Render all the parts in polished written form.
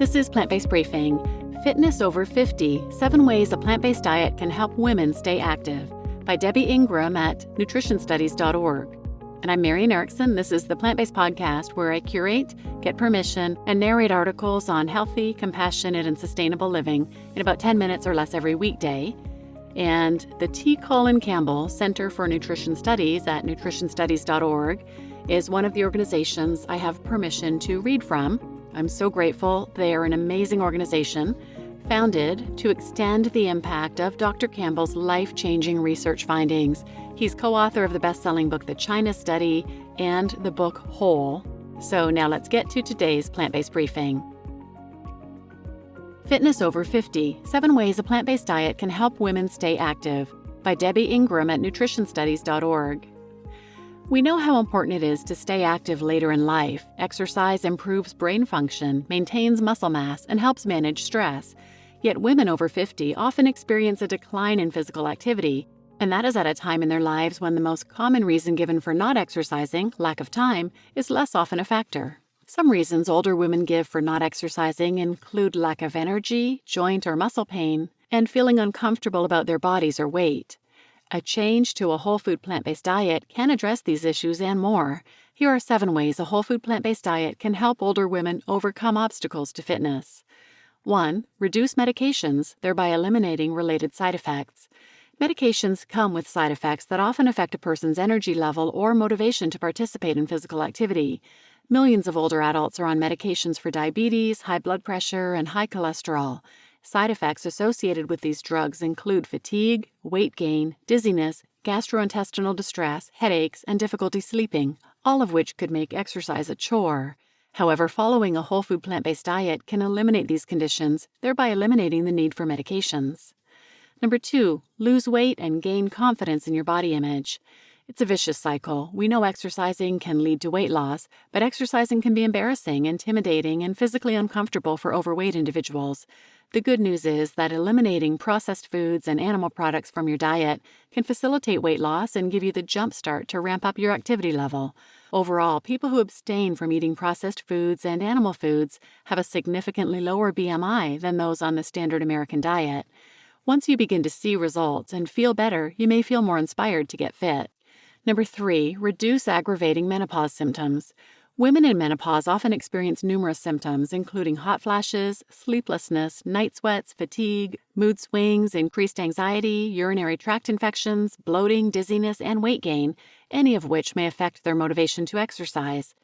This is Plant-Based Briefing, Fitness Over 50, 7 Ways a Plant-Based Diet Can Help Women Stay Active, by Debbie Ingram at nutritionstudies.org. And I'm Marian Erickson. This is the Plant-Based Podcast where I curate, get permission, and narrate articles on healthy, compassionate, and sustainable living in about 10 minutes or less every weekday. And the Colin Campbell Center for Nutrition Studies at nutritionstudies.org is one of the organizations I have permission to read from. I'm so grateful. They are an amazing organization founded to extend the impact of Dr. Campbell's life-changing research findings. He's co-author of the best-selling book, The China Study, and the book Whole. So now let's get to today's plant-based briefing. Fitness Over 50, 7 Ways a Plant-Based Diet Can Help Women Stay Active, by Debbie Ingram at nutritionstudies.org. We know how important it is to stay active later in life. Exercise improves brain function, maintains muscle mass, and helps manage stress. Yet women over 50 often experience a decline in physical activity, and that is at a time in their lives when the most common reason given for not exercising, lack of time, is less often a factor. Some reasons older women give for not exercising include lack of energy, joint or muscle pain, and feeling uncomfortable about their bodies or weight. A change to a whole food plant-based diet can address these issues and more. Here are 7 ways a whole food plant-based diet can help older women overcome obstacles to fitness. 1. Reduce medications, thereby eliminating related side effects. Medications come with side effects that often affect a person's energy level or motivation to participate in physical activity. Millions of older adults are on medications for diabetes, high blood pressure, and high cholesterol. Side effects associated with these drugs include fatigue, weight gain, dizziness, gastrointestinal distress, headaches, and difficulty sleeping, all of which could make exercise a chore. However, following a whole food plant-based diet can eliminate these conditions, thereby eliminating the need for medications. 2. Lose weight and gain confidence in your body image. It's a vicious cycle. We know exercising can lead to weight loss, but exercising can be embarrassing, intimidating, and physically uncomfortable for overweight individuals. The good news is that eliminating processed foods and animal products from your diet can facilitate weight loss and give you the jump start to ramp up your activity level. Overall, people who abstain from eating processed foods and animal foods have a significantly lower BMI than those on the standard American diet. Once you begin to see results and feel better, you may feel more inspired to get fit. 3. Reduce aggravating menopause symptoms. Women in menopause often experience numerous symptoms, including hot flashes, sleeplessness, night sweats, fatigue, mood swings, increased anxiety, urinary tract infections, bloating, dizziness, and weight gain, any of which may affect their motivation to exercise.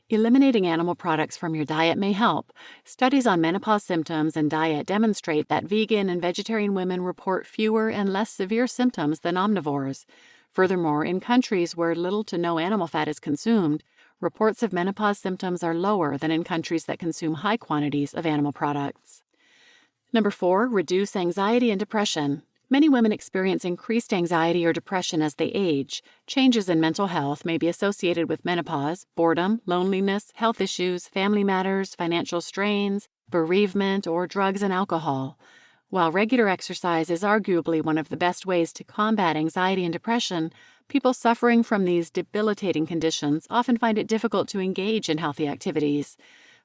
Eliminating animal products from your diet may help. Studies on menopause symptoms and diet demonstrate that vegan and vegetarian women report fewer and less severe symptoms than omnivores. Furthermore, in countries where little to no animal fat is consumed, reports of menopause symptoms are lower than in countries that consume high quantities of animal products. 4. Reduce anxiety and depression. Many women experience increased anxiety or depression as they age. Changes in mental health may be associated with menopause, boredom, loneliness, health issues, family matters, financial strains, bereavement, or drugs and alcohol. While regular exercise is arguably one of the best ways to combat anxiety and depression, people suffering from these debilitating conditions often find it difficult to engage in healthy activities.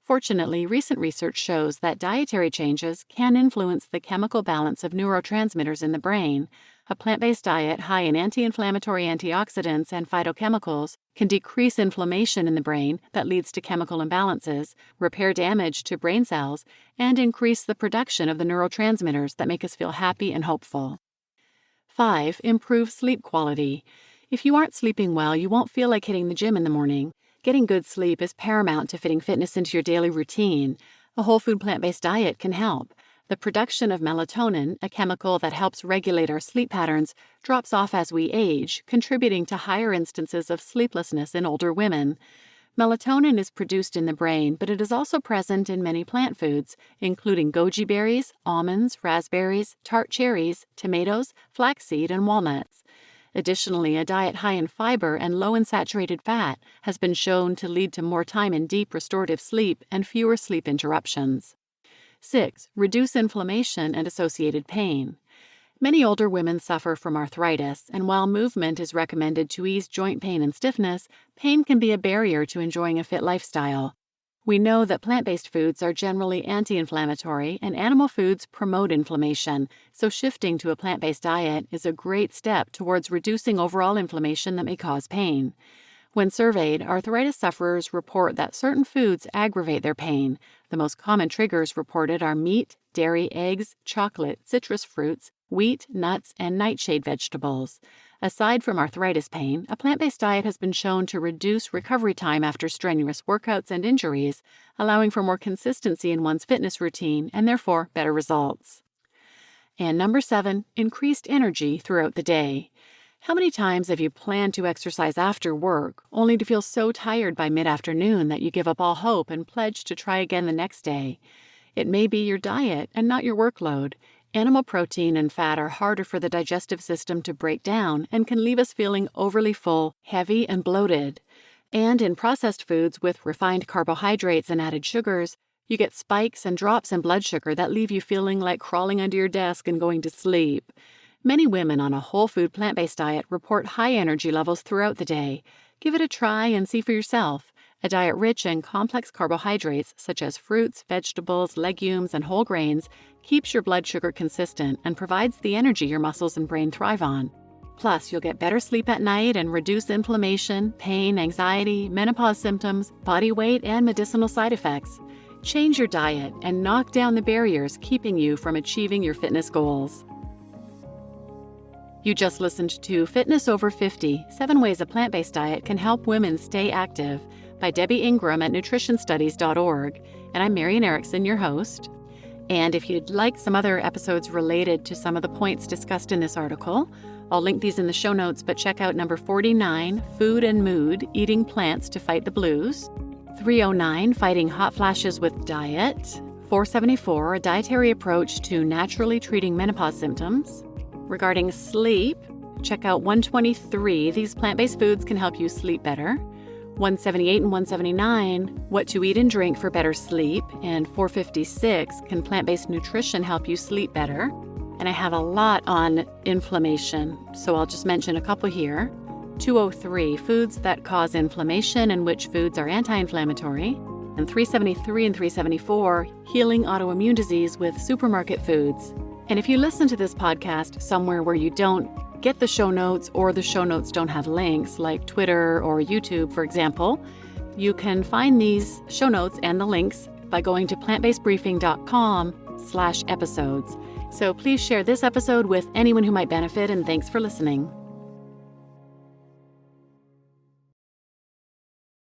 Fortunately, recent research shows that dietary changes can influence the chemical balance of neurotransmitters in the brain. A plant-based diet high in anti-inflammatory antioxidants and phytochemicals can decrease inflammation in the brain that leads to chemical imbalances, repair damage to brain cells, and increase the production of the neurotransmitters that make us feel happy and hopeful. 5. Improve sleep quality. If you aren't sleeping well, you won't feel like hitting the gym in the morning. Getting good sleep is paramount to fitting fitness into your daily routine. A whole food plant-based diet can help. The production of melatonin, a chemical that helps regulate our sleep patterns, drops off as we age, contributing to higher instances of sleeplessness in older women. Melatonin is produced in the brain, but it is also present in many plant foods, including goji berries, almonds, raspberries, tart cherries, tomatoes, flaxseed, and walnuts. Additionally, a diet high in fiber and low in saturated fat has been shown to lead to more time in deep restorative sleep and fewer sleep interruptions. 6. Reduce inflammation and associated pain. Many older women suffer from arthritis, and while movement is recommended to ease joint pain and stiffness, pain can be a barrier to enjoying a fit lifestyle. We know that plant-based foods are generally anti-inflammatory and animal foods promote inflammation, so shifting to a plant-based diet is a great step towards reducing overall inflammation that may cause pain. When surveyed, arthritis sufferers report that certain foods aggravate their pain. The most common triggers reported are meat, dairy, eggs, chocolate, citrus fruits, wheat, nuts, and nightshade vegetables. Aside from arthritis pain, a plant-based diet has been shown to reduce recovery time after strenuous workouts and injuries, allowing for more consistency in one's fitness routine and therefore better results. And number 7, increased energy throughout the day. How many times have you planned to exercise after work, only to feel so tired by mid-afternoon that you give up all hope and pledge to try again the next day? It may be your diet and not your workload. Animal protein and fat are harder for the digestive system to break down and can leave us feeling overly full, heavy, and bloated. And in processed foods with refined carbohydrates and added sugars, you get spikes and drops in blood sugar that leave you feeling like crawling under your desk and going to sleep. Many women on a whole food plant-based diet report high energy levels throughout the day. Give it a try and see for yourself. A diet rich in complex carbohydrates such as fruits, vegetables, legumes, and whole grains keeps your blood sugar consistent and provides the energy your muscles and brain thrive on. Plus, you'll get better sleep at night and reduce inflammation, pain, anxiety, menopause symptoms, body weight, and medicinal side effects. Change your diet and knock down the barriers keeping you from achieving your fitness goals. You just listened to Fitness Over 50, 7 Ways a Plant-Based Diet Can Help Women Stay Active by Debbie Ingram at nutritionstudies.org, and I'm Marian Erickson, your host. And if you'd like some other episodes related to some of the points discussed in this article, I'll link these in the show notes, but check out number 49, Food and Mood, Eating Plants to Fight the Blues, 309, Fighting Hot Flashes with Diet, 474, A Dietary Approach to Naturally Treating Menopause Symptoms. Regarding sleep, check out 123, These Plant-Based Foods Can Help You Sleep Better, 178 and 179, What to Eat and Drink for Better Sleep, and 456, Can Plant-Based Nutrition Help You Sleep Better? And I have a lot on inflammation, so I'll just mention a couple here. 203, Foods That Cause Inflammation and Which Foods Are Anti-Inflammatory, and 373 and 374, Healing Autoimmune Disease with Supermarket Foods. And if you listen to this podcast somewhere where you don't get the show notes or the show notes don't have links, like Twitter or YouTube, for example, you can find these show notes and the links by going to plantbasedbriefing.com/episodes. So please share this episode with anyone who might benefit, and thanks for listening.